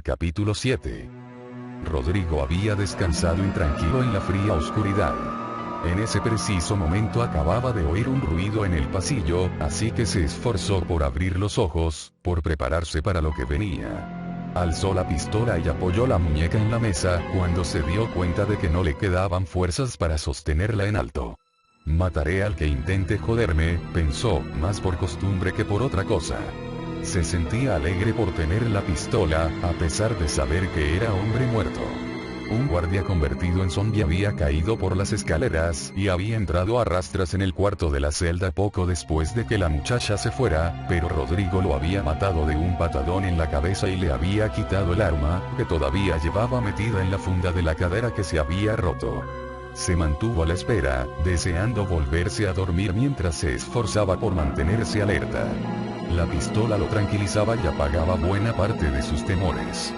Capítulo 7. Rodrigo había descansado intranquilo en la fría oscuridad. En ese preciso momento acababa de oír un ruido en el pasillo, así que se esforzó por abrir los ojos, por prepararse para lo que venía. Alzó la pistola y apoyó la muñeca en la mesa, cuando se dio cuenta de que no le quedaban fuerzas para sostenerla en alto. Mataré al que intente joderme, pensó, más por costumbre que por otra cosa. Se sentía alegre por tener la pistola, a pesar de saber que era hombre muerto. Un guardia convertido en zombie había caído por las escaleras y había entrado a rastras en el cuarto de la celda poco después de que la muchacha se fuera, pero Rodrigo lo había matado de un patadón en la cabeza y le había quitado el arma, que todavía llevaba metida en la funda de la cadera que se había roto. Se mantuvo a la espera, deseando volverse a dormir mientras se esforzaba por mantenerse alerta. La pistola lo tranquilizaba y apagaba buena parte de sus temores.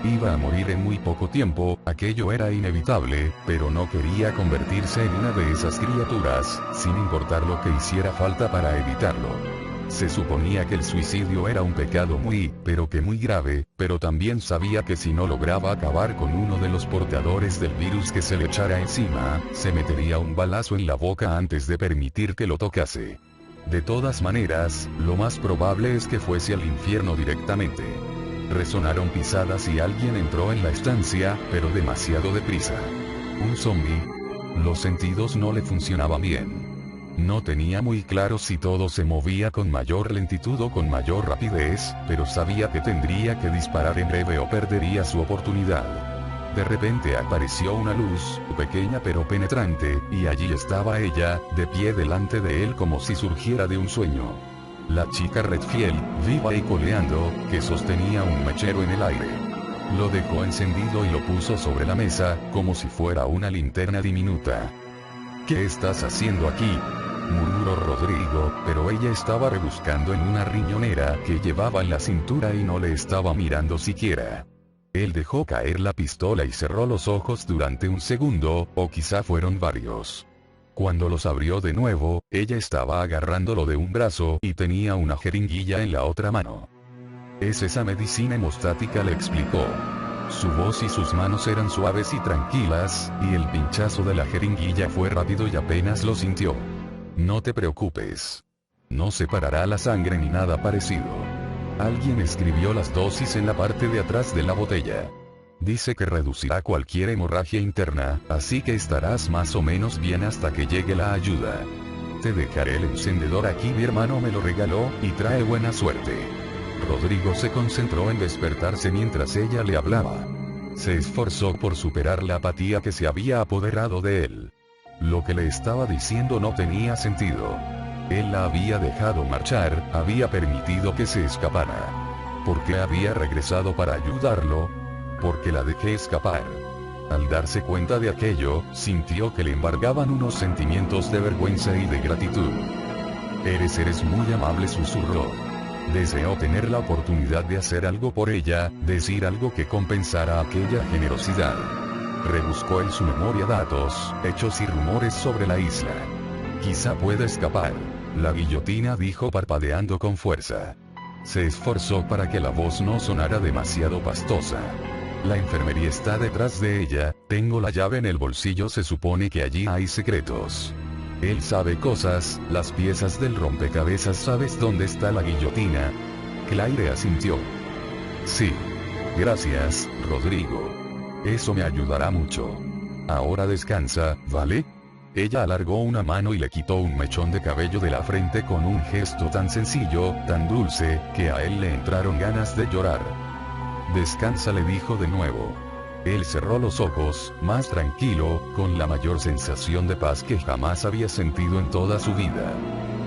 Iba a morir en muy poco tiempo, aquello era inevitable, pero no quería convertirse en una de esas criaturas, sin importar lo que hiciera falta para evitarlo. Se suponía que el suicidio era un pecado muy grave, pero también sabía que si no lograba acabar con uno de los portadores del virus que se le echara encima, se metería un balazo en la boca antes de permitir que lo tocase. De todas maneras, lo más probable es que fuese al infierno directamente. Resonaron pisadas y alguien entró en la estancia, pero demasiado deprisa. ¿Un zombie? Los sentidos no le funcionaban bien. No tenía muy claro si todo se movía con mayor lentitud o con mayor rapidez, pero sabía que tendría que disparar en breve o perdería su oportunidad. De repente apareció una luz, pequeña pero penetrante, y allí estaba ella, de pie delante de él como si surgiera de un sueño. La chica Redfield, viva y coleando, que sostenía un mechero en el aire. Lo dejó encendido y lo puso sobre la mesa, como si fuera una linterna diminuta. ¿Qué estás haciendo aquí?, murmuró Rodrigo, pero ella estaba rebuscando en una riñonera que llevaba en la cintura y no le estaba mirando siquiera. Él dejó caer la pistola y cerró los ojos durante un segundo, o quizá fueron varios. Cuando los abrió de nuevo, ella estaba agarrándolo de un brazo y tenía una jeringuilla en la otra mano. «Es esa medicina hemostática», le explicó. Su voz y sus manos eran suaves y tranquilas, y el pinchazo de la jeringuilla fue rápido y apenas lo sintió. «No te preocupes. No separará la sangre ni nada parecido». Alguien escribió las dosis en la parte de atrás de la botella. Dice que reducirá cualquier hemorragia interna, así que estarás más o menos bien hasta que llegue la ayuda. Te dejaré el encendedor aquí, mi hermano me lo regaló, y trae buena suerte. Rodrigo se concentró en despertarse mientras ella le hablaba. Se esforzó por superar la apatía que se había apoderado de él. Lo que le estaba diciendo no tenía sentido. Él la había dejado marchar, había permitido que se escapara. ¿Por qué había regresado para ayudarlo? Porque la dejé escapar. Al darse cuenta de aquello, sintió que le embargaban unos sentimientos de vergüenza y de gratitud. Eres muy amable, susurró. Deseó tener la oportunidad de hacer algo por ella, decir algo que compensara aquella generosidad. Rebuscó en su memoria datos, hechos y rumores sobre la isla. Quizá pueda escapar. La guillotina, dijo parpadeando con fuerza. Se esforzó para que la voz no sonara demasiado pastosa. La enfermería está detrás de ella, tengo la llave en el bolsillo, se supone que allí hay secretos. Él sabe cosas, las piezas del rompecabezas. ¿Sabes dónde está la guillotina? Claire asintió. Sí. Gracias, Rodrigo. Eso me ayudará mucho. Ahora descansa, ¿vale? Ella alargó una mano y le quitó un mechón de cabello de la frente con un gesto tan sencillo, tan dulce, que a él le entraron ganas de llorar. Descansa, le dijo de nuevo. Él cerró los ojos, más tranquilo, con la mayor sensación de paz que jamás había sentido en toda su vida.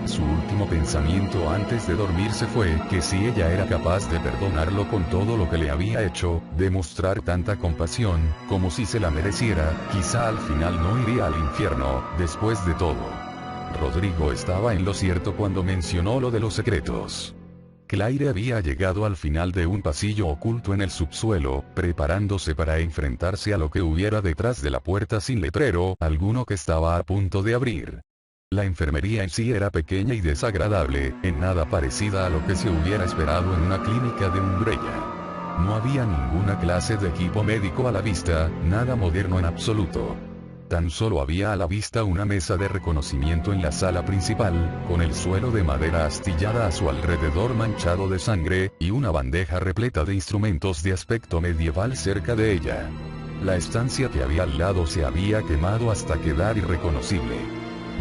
Su último pensamiento antes de dormirse fue que si ella era capaz de perdonarlo con todo lo que le había hecho, de mostrar tanta compasión, como si se la mereciera, quizá al final no iría al infierno, después de todo. Rodrigo estaba en lo cierto cuando mencionó lo de los secretos. Claire había llegado al final de un pasillo oculto en el subsuelo, preparándose para enfrentarse a lo que hubiera detrás de la puerta sin letrero alguno que estaba a punto de abrir. La enfermería en sí era pequeña y desagradable, en nada parecida a lo que se hubiera esperado en una clínica de Umbrella. No había ninguna clase de equipo médico a la vista, nada moderno en absoluto. Tan solo había a la vista una mesa de reconocimiento en la sala principal, con el suelo de madera astillada a su alrededor manchado de sangre, y una bandeja repleta de instrumentos de aspecto medieval cerca de ella. La estancia que había al lado se había quemado hasta quedar irreconocible.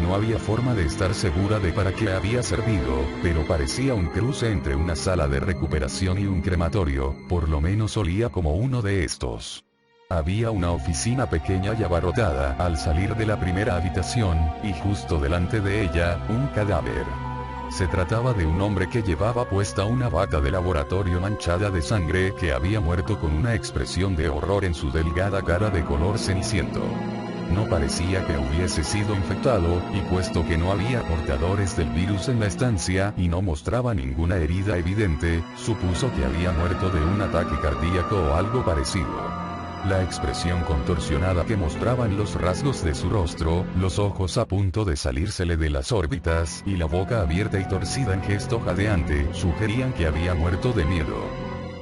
No había forma de estar segura de para qué había servido, pero parecía un cruce entre una sala de recuperación y un crematorio, por lo menos olía como uno de estos. Había una oficina pequeña y abarrotada al salir de la primera habitación, y justo delante de ella, un cadáver. Se trataba de un hombre que llevaba puesta una bata de laboratorio manchada de sangre que había muerto con una expresión de horror en su delgada cara de color ceniciento. No parecía que hubiese sido infectado, y puesto que no había portadores del virus en la estancia y no mostraba ninguna herida evidente, supuso que había muerto de un ataque cardíaco o algo parecido. La expresión contorsionada que mostraban los rasgos de su rostro, los ojos a punto de salírsele de las órbitas y la boca abierta y torcida en gesto jadeante, sugerían que había muerto de miedo.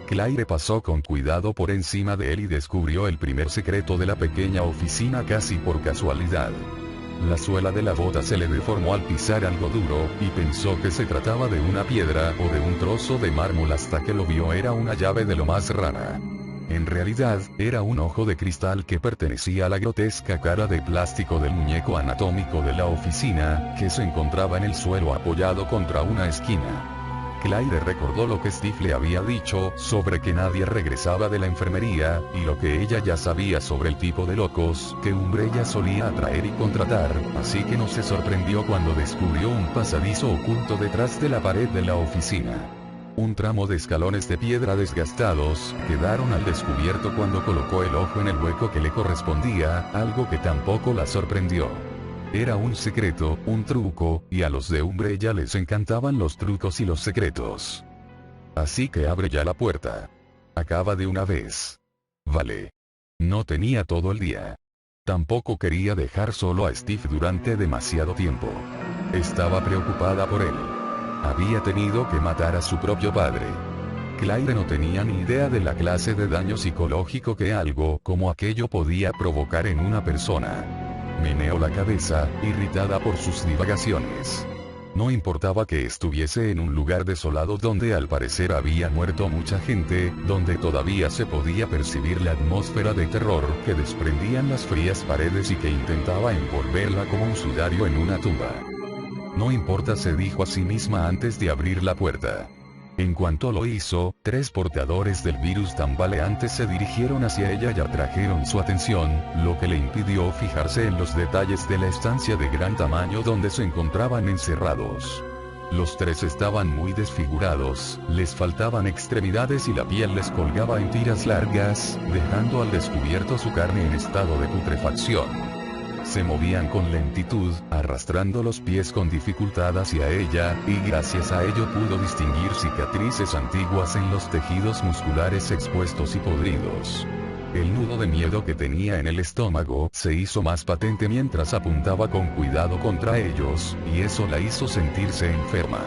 Claire pasó con cuidado por encima de él y descubrió el primer secreto de la pequeña oficina casi por casualidad. La suela de la bota se le deformó al pisar algo duro, y pensó que se trataba de una piedra o de un trozo de mármol hasta que lo vio era una llave de lo más rara. En realidad, era un ojo de cristal que pertenecía a la grotesca cara de plástico del muñeco anatómico de la oficina, que se encontraba en el suelo apoyado contra una esquina. Claire recordó lo que Steve le había dicho sobre que nadie regresaba de la enfermería, y lo que ella ya sabía sobre el tipo de locos que Umbrella solía atraer y contratar, así que no se sorprendió cuando descubrió un pasadizo oculto detrás de la pared de la oficina. Un tramo de escalones de piedra desgastados quedaron al descubierto cuando colocó el ojo en el hueco que le correspondía, algo que tampoco la sorprendió. Era un secreto, un truco, y a los de Umbrella les encantaban los trucos y los secretos. Así que abre ya la puerta. Acaba de una vez. Vale. No tenía todo el día. Tampoco quería dejar solo a Steve durante demasiado tiempo. Estaba preocupada por él. Había tenido que matar a su propio padre. Claire no tenía ni idea de la clase de daño psicológico que algo como aquello podía provocar en una persona. Meneó la cabeza, irritada por sus divagaciones. No importaba que estuviese en un lugar desolado donde al parecer había muerto mucha gente, donde todavía se podía percibir la atmósfera de terror que desprendían las frías paredes y que intentaba envolverla como un sudario en una tumba. No importa, se dijo a sí misma antes de abrir la puerta. En cuanto lo hizo, 3 portadores del virus tambaleantes se dirigieron hacia ella y atrajeron su atención, lo que le impidió fijarse en los detalles de la estancia de gran tamaño donde se encontraban encerrados. Los 3 estaban muy desfigurados, les faltaban extremidades y la piel les colgaba en tiras largas, dejando al descubierto su carne en estado de putrefacción. Se movían con lentitud, arrastrando los pies con dificultad hacia ella, y gracias a ello pudo distinguir cicatrices antiguas en los tejidos musculares expuestos y podridos. El nudo de miedo que tenía en el estómago se hizo más patente mientras apuntaba con cuidado contra ellos, y eso la hizo sentirse enferma.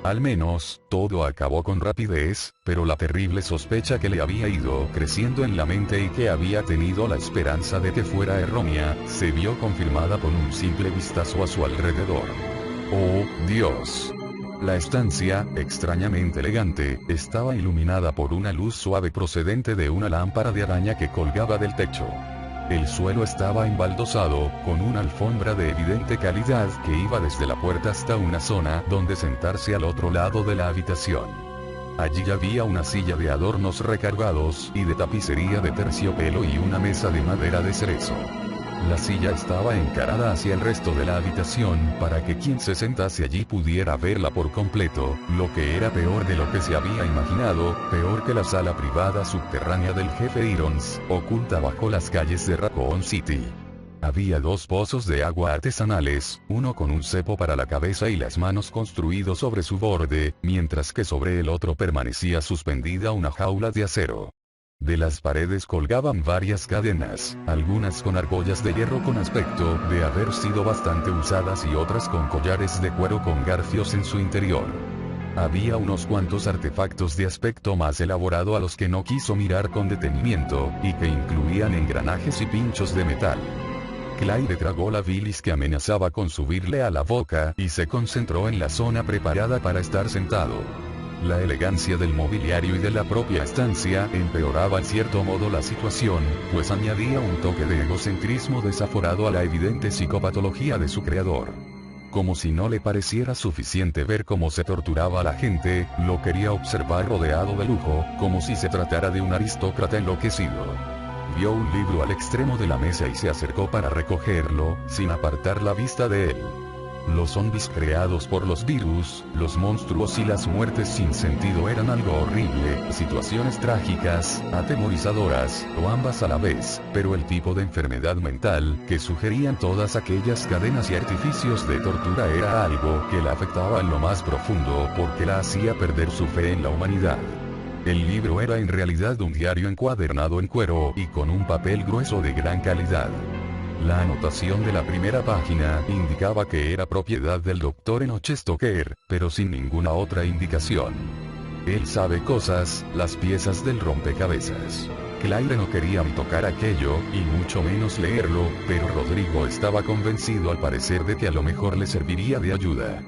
Al menos, todo acabó con rapidez, pero la terrible sospecha que le había ido creciendo en la mente y que había tenido la esperanza de que fuera errónea, se vio confirmada por un simple vistazo a su alrededor. ¡Oh, Dios! La estancia, extrañamente elegante, estaba iluminada por una luz suave procedente de una lámpara de araña que colgaba del techo. El suelo estaba embaldosado, con una alfombra de evidente calidad que iba desde la puerta hasta una zona donde sentarse al otro lado de la habitación. Allí había una silla de adornos recargados y de tapicería de terciopelo y una mesa de madera de cerezo. La silla estaba encarada hacia el resto de la habitación para que quien se sentase allí pudiera verla por completo, lo que era peor de lo que se había imaginado, peor que la sala privada subterránea del jefe Irons, oculta bajo las calles de Raccoon City. Había 2 pozos de agua artesanales, uno con un cepo para la cabeza y las manos construido sobre su borde, mientras que sobre el otro permanecía suspendida una jaula de acero. De las paredes colgaban varias cadenas, algunas con argollas de hierro con aspecto de haber sido bastante usadas y otras con collares de cuero con garfios en su interior. Había unos cuantos artefactos de aspecto más elaborado a los que no quiso mirar con detenimiento, y que incluían engranajes y pinchos de metal. Claire tragó la bilis que amenazaba con subirle a la boca y se concentró en la zona preparada para estar sentado. La elegancia del mobiliario y de la propia estancia empeoraba en cierto modo la situación, pues añadía un toque de egocentrismo desaforado a la evidente psicopatología de su creador. Como si no le pareciera suficiente ver cómo se torturaba a la gente, lo quería observar rodeado de lujo, como si se tratara de un aristócrata enloquecido. Vio un libro al extremo de la mesa y se acercó para recogerlo, sin apartar la vista de él. Los zombies creados por los virus, los monstruos y las muertes sin sentido eran algo horrible, situaciones trágicas, atemorizadoras, o ambas a la vez, pero el tipo de enfermedad mental que sugerían todas aquellas cadenas y artificios de tortura era algo que la afectaba en lo más profundo porque la hacía perder su fe en la humanidad. El libro era en realidad un diario encuadernado en cuero y con un papel grueso de gran calidad. La anotación de la primera página indicaba que era propiedad del Dr. Enoch Stoker, pero sin ninguna otra indicación. Él sabe cosas, las piezas del rompecabezas. Claire no quería ni tocar aquello, y mucho menos leerlo, pero Rodrigo estaba convencido al parecer de que a lo mejor le serviría de ayuda.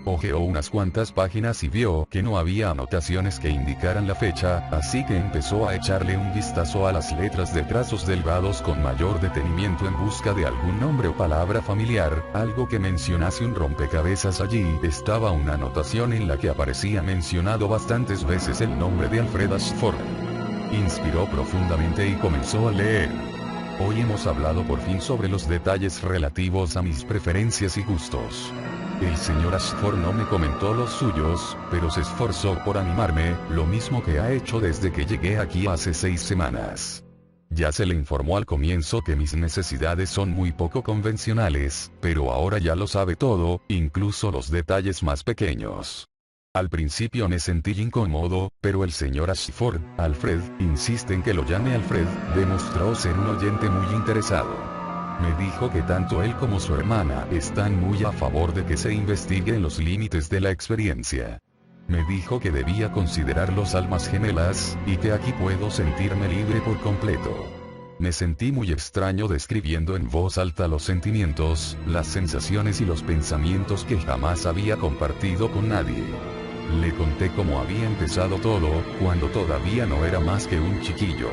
Hojeó unas cuantas páginas y vio que no había anotaciones que indicaran la fecha, así que empezó a echarle un vistazo a las letras de trazos delgados con mayor detenimiento en busca de algún nombre o palabra familiar, algo que mencionase un rompecabezas. Allí estaba una anotación en la que aparecía mencionado bastantes veces el nombre de Alfred Ashford. Inspiró profundamente y comenzó a leer. Hoy hemos hablado por fin sobre los detalles relativos a mis preferencias y gustos. El señor Ashford no me comentó los suyos, pero se esforzó por animarme, lo mismo que ha hecho desde que llegué aquí hace 6 semanas. Ya se le informó al comienzo que mis necesidades son muy poco convencionales, pero ahora ya lo sabe todo, incluso los detalles más pequeños. Al principio me sentí incómodo, pero el señor Ashford, Alfred, insiste en que lo llame Alfred, demostró ser un oyente muy interesado. Me dijo que tanto él como su hermana están muy a favor de que se investigue en los límites de la experiencia. Me dijo que debía considerarlos almas gemelas, y que aquí puedo sentirme libre por completo. Me sentí muy extraño describiendo en voz alta los sentimientos, las sensaciones y los pensamientos que jamás había compartido con nadie. Le conté cómo había empezado todo, cuando todavía no era más que un chiquillo.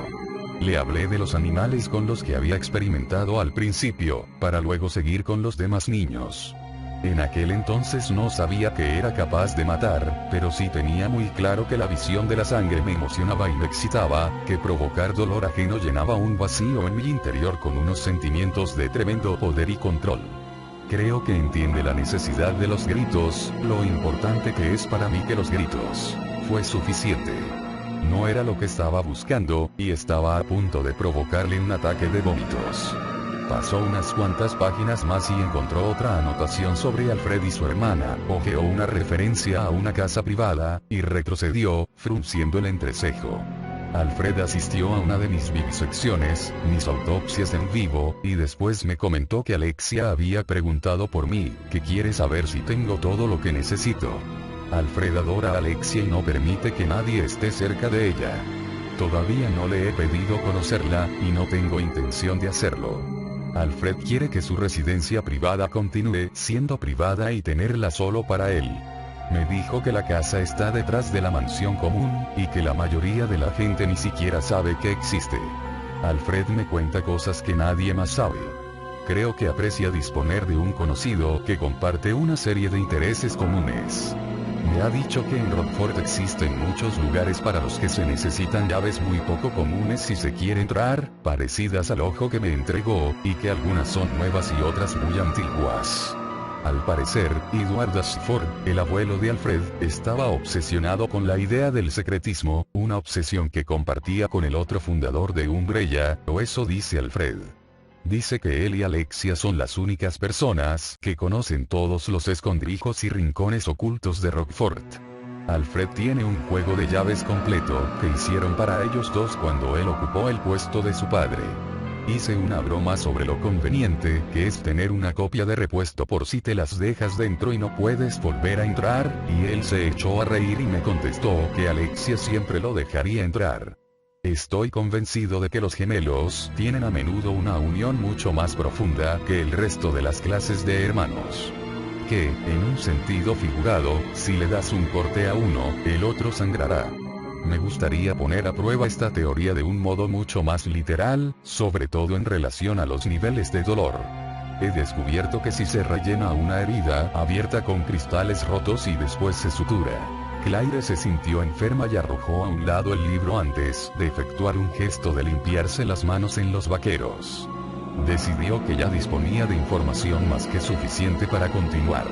Le hablé de los animales con los que había experimentado al principio, para luego seguir con los demás niños. En aquel entonces no sabía que era capaz de matar, pero sí tenía muy claro que la visión de la sangre me emocionaba y me excitaba, que provocar dolor ajeno llenaba un vacío en mi interior con unos sentimientos de tremendo poder y control. Creo que entiende la necesidad de los gritos, lo importante que es para mí que los gritos. Fue suficiente. No era lo que estaba buscando, y estaba a punto de provocarle un ataque de vómitos. Pasó unas cuantas páginas más y encontró otra anotación sobre Alfred y su hermana, hojeó una referencia a una casa privada, y retrocedió, frunciendo el entrecejo. Alfred asistió a una de mis vivisecciones, mis autopsias en vivo, y después me comentó que Alexia había preguntado por mí, que quiere saber si tengo todo lo que necesito. Alfred adora a Alexia y no permite que nadie esté cerca de ella. Todavía no le he pedido conocerla, y no tengo intención de hacerlo. Alfred quiere que su residencia privada continúe siendo privada y tenerla solo para él. Me dijo que la casa está detrás de la mansión común, y que la mayoría de la gente ni siquiera sabe que existe. Alfred me cuenta cosas que nadie más sabe. Creo que aprecia disponer de un conocido que comparte una serie de intereses comunes. Me ha dicho que en Rockford existen muchos lugares para los que se necesitan llaves muy poco comunes si se quiere entrar, parecidas al ojo que me entregó, y que algunas son nuevas y otras muy antiguas. Al parecer, Edward Ashford, el abuelo de Alfred, estaba obsesionado con la idea del secretismo, una obsesión que compartía con el otro fundador de Umbrella, o eso dice Alfred. Dice que él y Alexia son las únicas personas que conocen todos los escondrijos y rincones ocultos de Rockford. Alfred tiene un juego de llaves completo que hicieron para ellos dos cuando él ocupó el puesto de su padre. Hice una broma sobre lo conveniente que es tener una copia de repuesto por si te las dejas dentro y no puedes volver a entrar, y él se echó a reír y me contestó que Alexia siempre lo dejaría entrar. Estoy convencido de que los gemelos tienen a menudo una unión mucho más profunda que el resto de las clases de hermanos. Que, en un sentido figurado, si le das un corte a uno, el otro sangrará. Me gustaría poner a prueba esta teoría de un modo mucho más literal, sobre todo en relación a los niveles de dolor. He descubierto que si se rellena una herida abierta con cristales rotos y después se sutura, Claire se sintió enferma y arrojó a un lado el libro antes de efectuar un gesto de limpiarse las manos en los vaqueros. Decidió que ya disponía de información más que suficiente para continuar.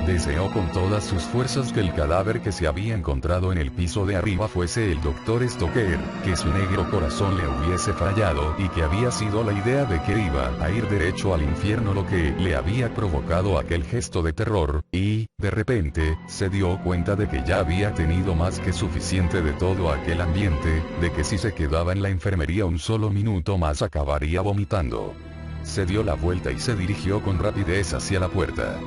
Deseó con todas sus fuerzas que el cadáver que se había encontrado en el piso de arriba fuese el Dr. Stoker, que su negro corazón le hubiese fallado y que había sido la idea de que iba a ir derecho al infierno lo que le había provocado aquel gesto de terror, y, de repente, se dio cuenta de que ya había tenido más que suficiente de todo aquel ambiente, de que si se quedaba en la enfermería un solo minuto más acabaría vomitando. Se dio la vuelta y se dirigió con rapidez hacia la puerta.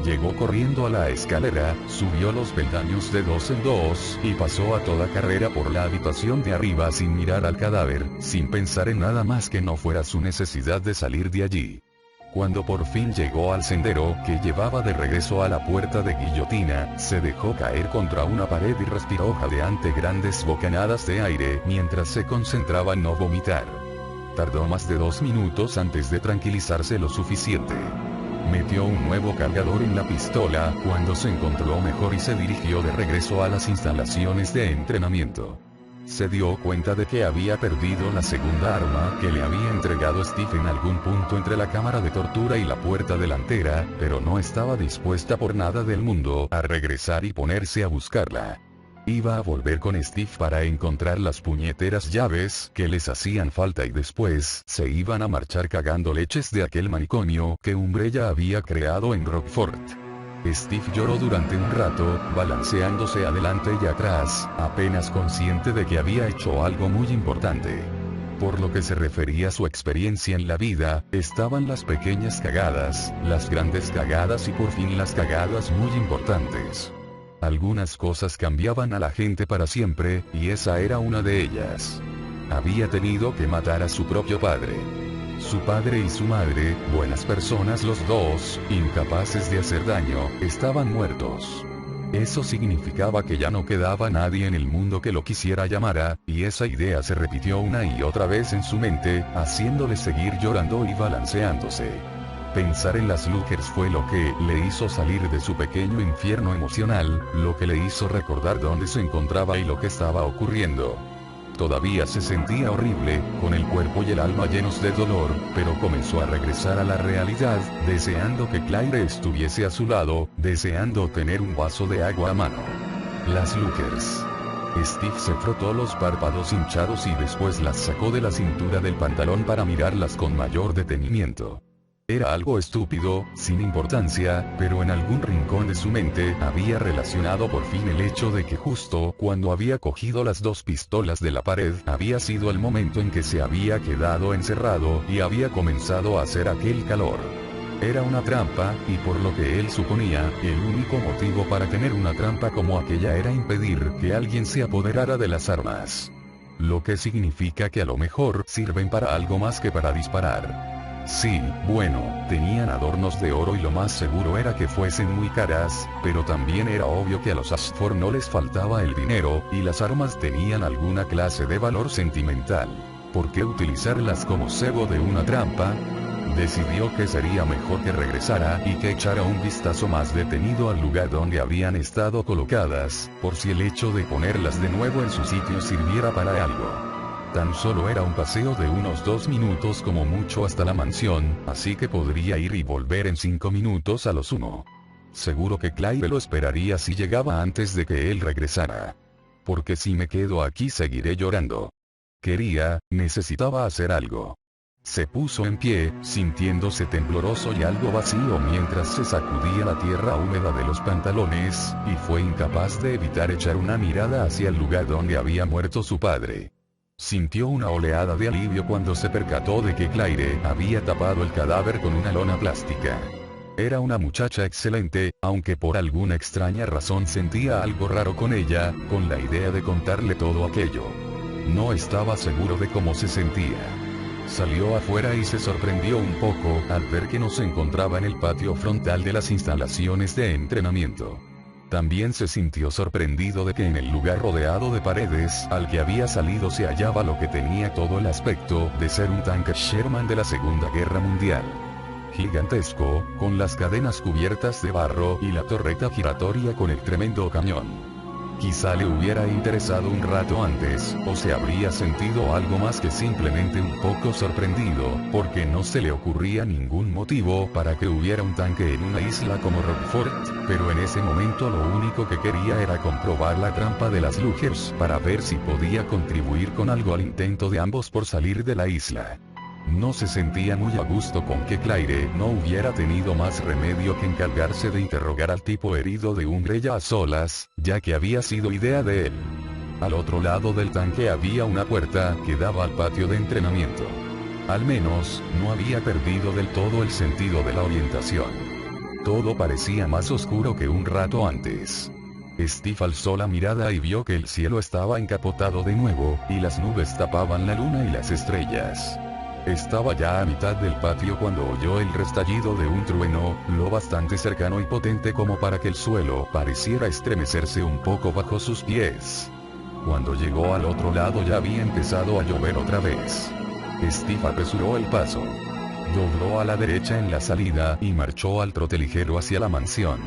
Llegó corriendo a la escalera, subió los peldaños de 2 en 2, y pasó a toda carrera por la habitación de arriba sin mirar al cadáver, sin pensar en nada más que no fuera su necesidad de salir de allí. Cuando por fin llegó al sendero que llevaba de regreso a la puerta de guillotina, se dejó caer contra una pared y respiró jadeante grandes bocanadas de aire mientras se concentraba en no vomitar. Tardó más de 2 minutos antes de tranquilizarse lo suficiente. Metió un nuevo cargador en la pistola cuando se encontró mejor y se dirigió de regreso a las instalaciones de entrenamiento. Se dio cuenta de que había perdido la segunda arma que le había entregado Steve en algún punto entre la cámara de tortura y la puerta delantera, pero no estaba dispuesta por nada del mundo a regresar y ponerse a buscarla. Iba a volver con Steve para encontrar las puñeteras llaves que les hacían falta y después se iban a marchar cagando leches de aquel manicomio que Umbrella había creado en Rockford. Steve lloró durante un rato, balanceándose adelante y atrás, apenas consciente de que había hecho algo muy importante. Por lo que se refería a su experiencia en la vida, estaban las pequeñas cagadas, las grandes cagadas y por fin las cagadas muy importantes. Algunas cosas cambiaban a la gente para siempre, y esa era una de ellas. Había tenido que matar a su propio padre. Su padre y su madre, buenas personas los dos, incapaces de hacer daño, estaban muertos. Eso significaba que ya no quedaba nadie en el mundo que lo quisiera y amara, y esa idea se repitió una y otra vez en su mente, haciéndole seguir llorando y balanceándose. Pensar en las Lookers fue lo que le hizo salir de su pequeño infierno emocional, lo que le hizo recordar dónde se encontraba y lo que estaba ocurriendo. Todavía se sentía horrible, con el cuerpo y el alma llenos de dolor, pero comenzó a regresar a la realidad, deseando que Claire estuviese a su lado, deseando tener un vaso de agua a mano. Las Lookers. Steve se frotó los párpados hinchados y después las sacó de la cintura del pantalón para mirarlas con mayor detenimiento. Era algo estúpido, sin importancia, pero en algún rincón de su mente había relacionado por fin el hecho de que justo cuando había cogido las 2 pistolas de la pared había sido el momento en que se había quedado encerrado y había comenzado a hacer aquel calor. Era una trampa, y por lo que él suponía, el único motivo para tener una trampa como aquella era impedir que alguien se apoderara de las armas. Lo que significa que a lo mejor sirven para algo más que para disparar. Sí, bueno, tenían adornos de oro y lo más seguro era que fuesen muy caras, pero también era obvio que a los Ashford no les faltaba el dinero, y las armas tenían alguna clase de valor sentimental. ¿Por qué utilizarlas como cebo de una trampa? Decidió que sería mejor que regresara y que echara un vistazo más detenido al lugar donde habían estado colocadas, por si el hecho de ponerlas de nuevo en su sitio sirviera para algo. Tan solo era un paseo de unos 2 minutos como mucho hasta la mansión, así que podría ir y volver en 5 minutos a lo sumo. Seguro que Claire lo esperaría si llegaba antes de que él regresara. Porque si me quedo aquí seguiré llorando. Necesitaba hacer algo. Se puso en pie, sintiéndose tembloroso y algo vacío mientras se sacudía la tierra húmeda de los pantalones, y fue incapaz de evitar echar una mirada hacia el lugar donde había muerto su padre. Sintió una oleada de alivio cuando se percató de que Claire había tapado el cadáver con una lona plástica. Era una muchacha excelente, aunque por alguna extraña razón sentía algo raro con ella, con la idea de contarle todo aquello. No estaba seguro de cómo se sentía. Salió afuera y se sorprendió un poco al ver que no se encontraba en el patio frontal de las instalaciones de entrenamiento. También se sintió sorprendido de que en el lugar rodeado de paredes al que había salido se hallaba lo que tenía todo el aspecto de ser un tanque Sherman de la Segunda Guerra Mundial. Gigantesco, con las cadenas cubiertas de barro y la torreta giratoria con el tremendo cañón. Quizá le hubiera interesado un rato antes, o se habría sentido algo más que simplemente un poco sorprendido, porque no se le ocurría ningún motivo para que hubiera un tanque en una isla como Rockford, pero en ese momento lo único que quería era comprobar la trampa de las Lugers para ver si podía contribuir con algo al intento de ambos por salir de la isla. No se sentía muy a gusto con que Claire no hubiera tenido más remedio que encargarse de interrogar al tipo herido de Umbrella a solas, ya que había sido idea de él. Al otro lado del tanque había una puerta que daba al patio de entrenamiento. Al menos, no había perdido del todo el sentido de la orientación. Todo parecía más oscuro que un rato antes. Steve alzó la mirada y vio que el cielo estaba encapotado de nuevo, y las nubes tapaban la luna y las estrellas. Estaba ya a mitad del patio cuando oyó el restallido de un trueno, lo bastante cercano y potente como para que el suelo pareciera estremecerse un poco bajo sus pies. Cuando llegó al otro lado ya había empezado a llover otra vez. Steve apresuró el paso. Dobló a la derecha en la salida y marchó al trote ligero hacia la mansión.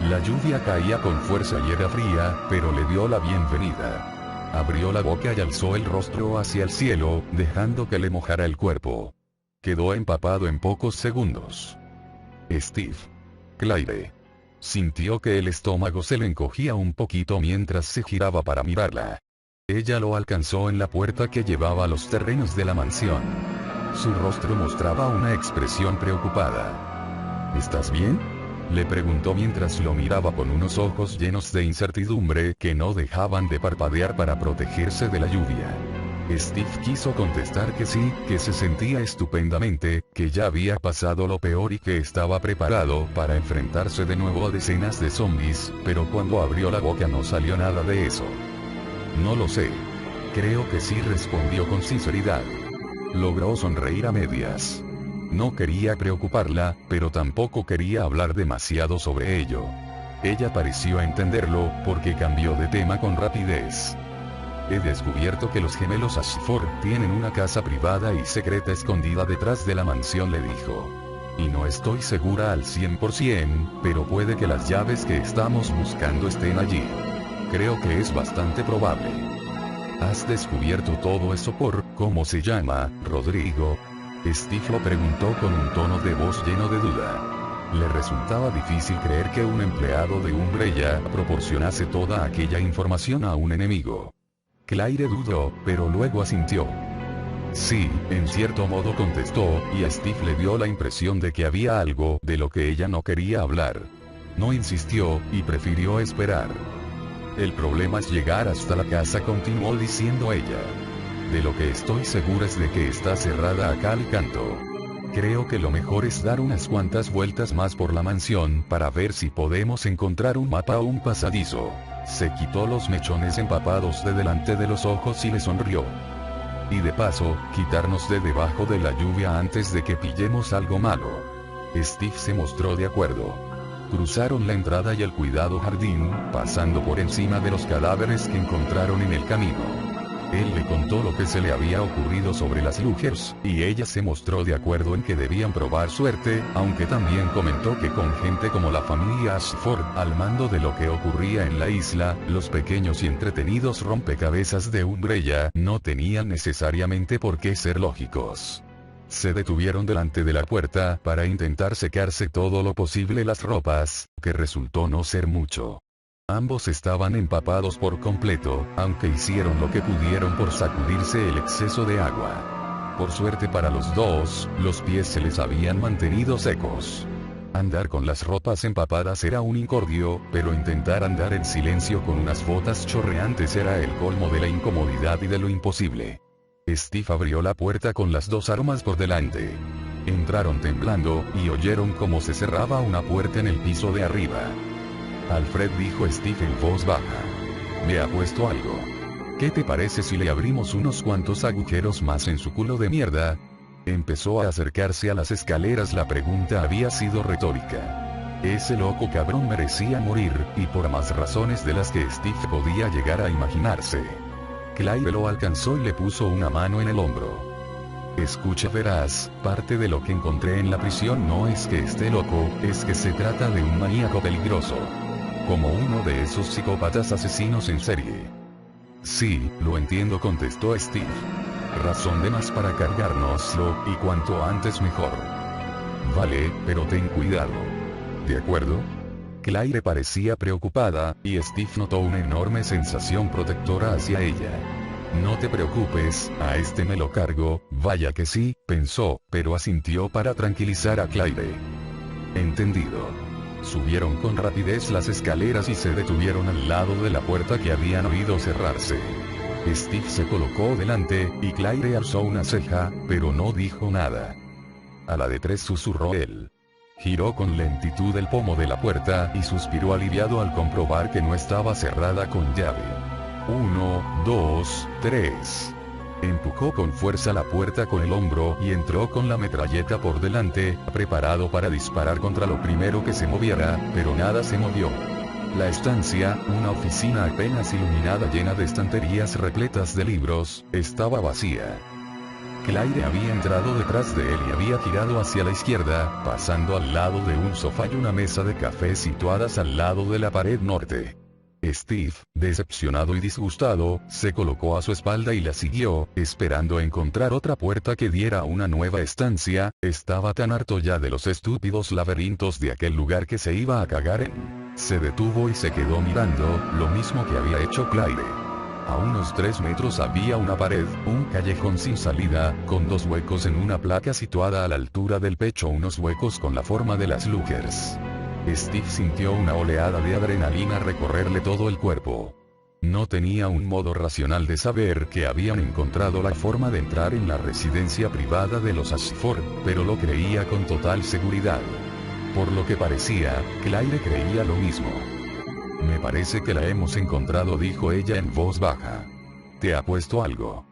La lluvia caía con fuerza y era fría, pero le dio la bienvenida. Abrió la boca y alzó el rostro hacia el cielo, dejando que le mojara el cuerpo. Quedó empapado en pocos segundos. Steve. Claire. Sintió que el estómago se le encogía un poquito mientras se giraba para mirarla. Ella lo alcanzó en la puerta que llevaba a los terrenos de la mansión. Su rostro mostraba una expresión preocupada. ¿Estás bien?, le preguntó mientras lo miraba con unos ojos llenos de incertidumbre que no dejaban de parpadear para protegerse de la lluvia. Steve quiso contestar que sí, que se sentía estupendamente, que ya había pasado lo peor y que estaba preparado para enfrentarse de nuevo a decenas de zombies, pero cuando abrió la boca no salió nada de eso. No lo sé. Creo que sí, respondió con sinceridad. Logró sonreír a medias. No quería preocuparla, pero tampoco quería hablar demasiado sobre ello. Ella pareció entenderlo, porque cambió de tema con rapidez. He descubierto que los gemelos Ashford tienen una casa privada y secreta escondida detrás de la mansión, le dijo. Y no estoy segura al 100%, pero puede que las llaves que estamos buscando estén allí. Creo que es bastante probable. ¿Has descubierto todo eso por, cómo se llama, Rodrigo? Steve lo preguntó con un tono de voz lleno de duda. Le resultaba difícil creer que un empleado de Umbrella proporcionase toda aquella información a un enemigo. Claire dudó, pero luego asintió. Sí, en cierto modo, contestó, y a Steve le dio la impresión de que había algo de lo que ella no quería hablar. No insistió, y prefirió esperar. El problema es llegar hasta la casa, continuó diciendo ella. De lo que estoy segura es de que está cerrada a cal y canto. Creo que lo mejor es dar unas cuantas vueltas más por la mansión para ver si podemos encontrar un mapa o un pasadizo. Se quitó los mechones empapados de delante de los ojos y le sonrió. Y de paso, quitarnos de debajo de la lluvia antes de que pillemos algo malo. Steve se mostró de acuerdo. Cruzaron la entrada y el cuidado jardín, pasando por encima de los cadáveres que encontraron en el camino. Él le contó lo que se le había ocurrido sobre las Lugers, y ella se mostró de acuerdo en que debían probar suerte, aunque también comentó que con gente como la familia Ashford al mando de lo que ocurría en la isla, los pequeños y entretenidos rompecabezas de Umbrella no tenían necesariamente por qué ser lógicos. Se detuvieron delante de la puerta para intentar secarse todo lo posible las ropas, que resultó no ser mucho. Ambos estaban empapados por completo, aunque hicieron lo que pudieron por sacudirse el exceso de agua. Por suerte para los dos, los pies se les habían mantenido secos. Andar con las ropas empapadas era un incordio, pero intentar andar en silencio con unas botas chorreantes era el colmo de la incomodidad y de lo imposible. Steve abrió la puerta con las dos armas por delante. Entraron temblando, y oyeron cómo se cerraba una puerta en el piso de arriba. Alfred, dijo Steve en voz baja. Me ha puesto algo. ¿Qué te parece si le abrimos unos cuantos agujeros más en su culo de mierda? Empezó a acercarse a las escaleras. La pregunta había sido retórica. Ese loco cabrón merecía morir, y por más razones de las que Steve podía llegar a imaginarse. Claire lo alcanzó y le puso una mano en el hombro. Escucha, verás, parte de lo que encontré en la prisión no es que esté loco, es que se trata de un maníaco peligroso. Como uno de esos psicópatas asesinos en serie. Sí, lo entiendo, contestó Steve. Razón de más para cargárnoslo, y cuanto antes mejor. Vale, pero ten cuidado. ¿De acuerdo? Claire parecía preocupada, y Steve notó una enorme sensación protectora hacia ella. No te preocupes, a este me lo cargo, vaya que sí, pensó, pero asintió para tranquilizar a Claire. Entendido. Subieron con rapidez las escaleras y se detuvieron al lado de la puerta que habían oído cerrarse. Steve se colocó delante, y Claire alzó una ceja, pero no dijo nada. A la de tres, susurró él. Giró con lentitud el pomo de la puerta, y suspiró aliviado al comprobar que no estaba cerrada con llave. 1, 2, 3. Empujó con fuerza la puerta con el hombro y entró con la metralleta por delante, preparado para disparar contra lo primero que se moviera, pero nada se movió. La estancia, una oficina apenas iluminada llena de estanterías repletas de libros, estaba vacía. Claire había entrado detrás de él y había girado hacia la izquierda, pasando al lado de un sofá y una mesa de café situadas al lado de la pared norte. Steve, decepcionado y disgustado, se colocó a su espalda y la siguió, esperando encontrar otra puerta que diera a una nueva estancia. Estaba tan harto ya de los estúpidos laberintos de aquel lugar que se iba a cagar en. Se detuvo y se quedó mirando, lo mismo que había hecho Claire. A unos 3 metros había una pared, un callejón sin salida, con 2 huecos en una placa situada a la altura del pecho, unos huecos con la forma de las Luggers. Steve sintió una oleada de adrenalina recorrerle todo el cuerpo. No tenía un modo racional de saber que habían encontrado la forma de entrar en la residencia privada de los Ashford, pero lo creía con total seguridad. Por lo que parecía, Claire creía lo mismo. Me parece que la hemos encontrado, dijo ella en voz baja. ¿Te ha puesto algo?